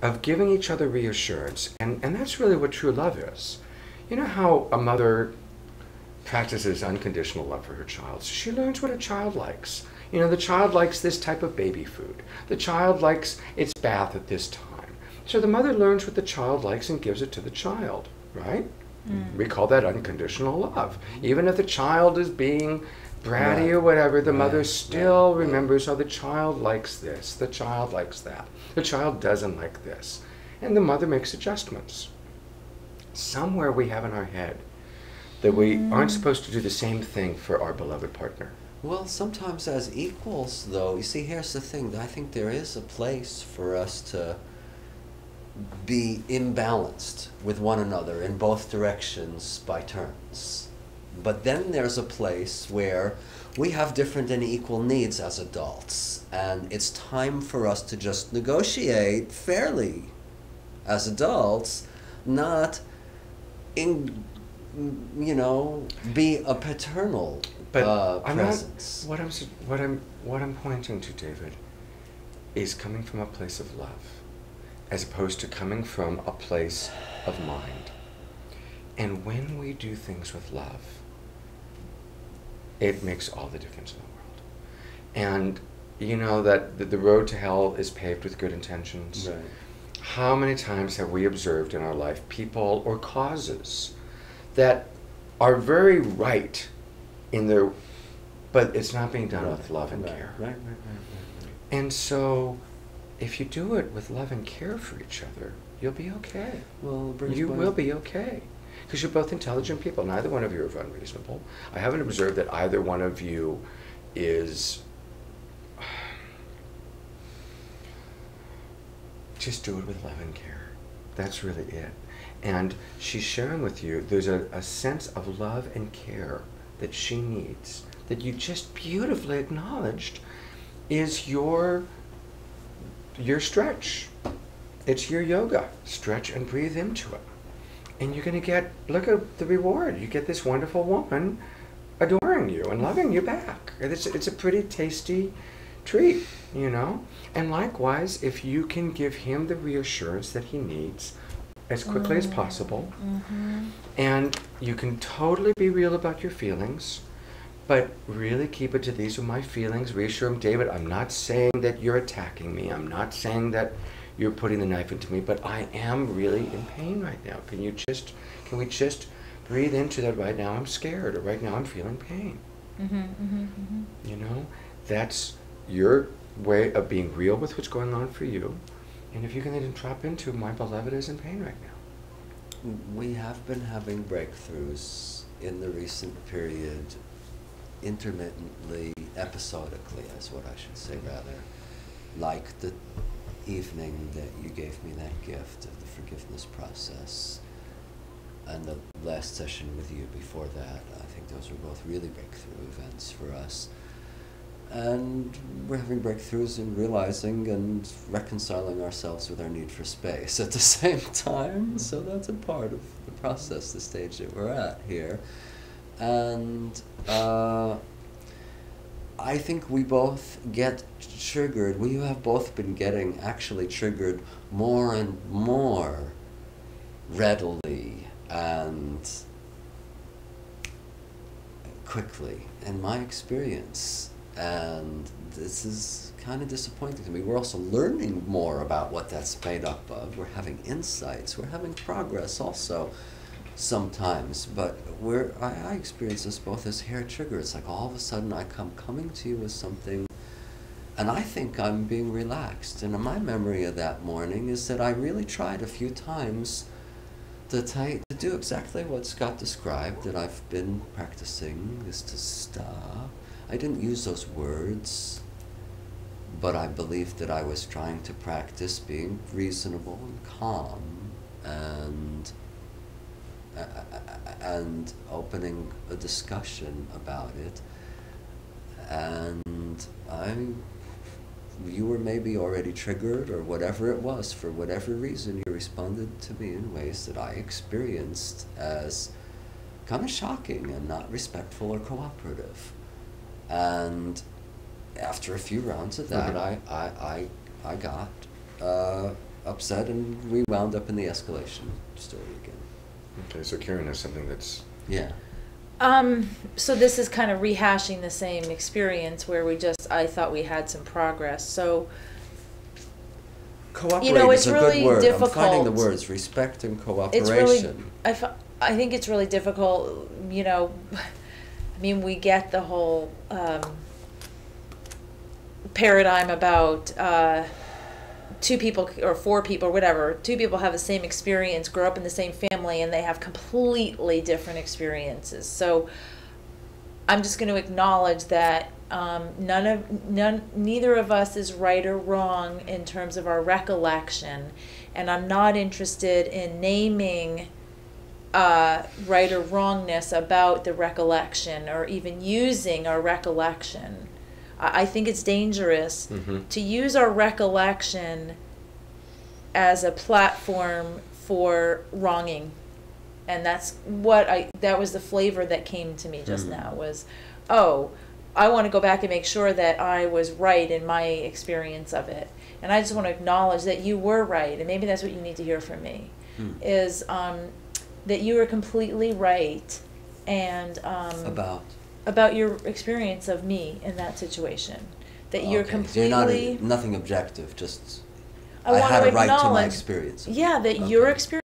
of giving each other reassurance. And that's really what true love is. You know how a mother practices unconditional love for her child? So she learns what a child likes. You know, the child likes this type of baby food. The child likes its bath at this time. So the mother learns what the child likes and gives it to the child, right? We call that unconditional love. Even if the child is being bratty or whatever, the mother still remembers, oh, the child likes this, the child likes that, the child doesn't like this. And the mother makes adjustments. Somewhere we have in our head that we aren't supposed to do the same thing for our beloved partner. Well, sometimes as equals, though, you see, here's the thing. I think there is a place for us to be imbalanced with one another in both directions by turns. But then there's a place where we have different and equal needs as adults, and it's time for us to just negotiate fairly as adults, not be a paternal presence. What I'm pointing to, David, is coming from a place of love, as opposed to coming from a place of mind. And when we do things with love, it makes all the difference in the world. And you know that the road to hell is paved with good intentions. Right. How many times have we observed in our life people or causes that are very right in their, but it's not being done with love and care. Right. And so, if you do it with love and care for each other, you'll be okay. Well, you will be okay. Because you're both intelligent people. Neither one of you are unreasonable. I haven't observed that either one of you is... Just do it with love and care. That's really it. And she's sharing with you, there's a sense of love and care that she needs, that you just beautifully acknowledged is your stretch. It's your yoga. Stretch and breathe into it. And you're going to get, look at the reward. You get this wonderful woman adoring you and loving you back. It's a pretty tasty treat, you know? And likewise, if you can give him the reassurance that he needs as quickly as possible, and you can totally be real about your feelings, but really keep it to these are my feelings. Reassure him, David, I'm not saying that you're attacking me. I'm not saying that you're putting the knife into me, but I am really in pain right now. Can we just breathe into that right now I'm scared, or right now I'm feeling pain? You know, that's your way of being real with what's going on for you. And if you can then drop into, my beloved is in pain right now. We have been having breakthroughs in the recent period, intermittently, episodically, is what I should say, rather. Like the evening that you gave me that gift of the forgiveness process, and the last session with you before that. I think those were both really breakthrough events for us. And we're having breakthroughs in realizing and reconciling ourselves with our need for space at the same time. So that's a part of the process, the stage that we're at here. And I think we both get triggered. We have both been getting actually triggered more and more readily and quickly, in my experience. And this is kind of disappointing to me. We're also learning more about what that's made up of. We're having insights. We're having progress also sometimes. But I experience this both as hair trigger. It's like all of a sudden I come coming to you with something, and I think I'm being relaxed. And my memory of that morning is that I really tried a few times to do exactly what Scott described, that I've been practicing, is to stop. I didn't use those words, but I believed that I was trying to practice being reasonable and calm and opening a discussion about it. And you were maybe already triggered, or whatever it was. For whatever reason, you responded to me in ways that I experienced as kind of shocking and not respectful or cooperative. And after a few rounds of that, I got upset, and we wound up in the escalation story again. Okay, so Karen has something that's... Yeah. So this is kind of rehashing the same experience where I thought we had some progress. So, Cooperate you know, it's is a really good word. difficult. I'm finding the words respect and cooperation. It's really, I think it's really difficult, you know, I mean, we get the whole paradigm about two people or four people or whatever, two people have the same experience, grow up in the same family, and they have completely different experiences. So I'm just going to acknowledge that neither of us is right or wrong in terms of our recollection, and I'm not interested in naming right or wrongness about the recollection or even using our recollection. I think it's dangerous to use our recollection as a platform for wronging. And that's what that was the flavor that came to me just now was, oh, I want to go back and make sure that I was right in my experience of it. And I just want to acknowledge that you were right, and maybe that's what you need to hear from me, is that you were completely right, and about your experience of me in that situation. That you're completely... So you're not nothing objective, just... I had a right to my acknowledge, experience. Yeah, that your experience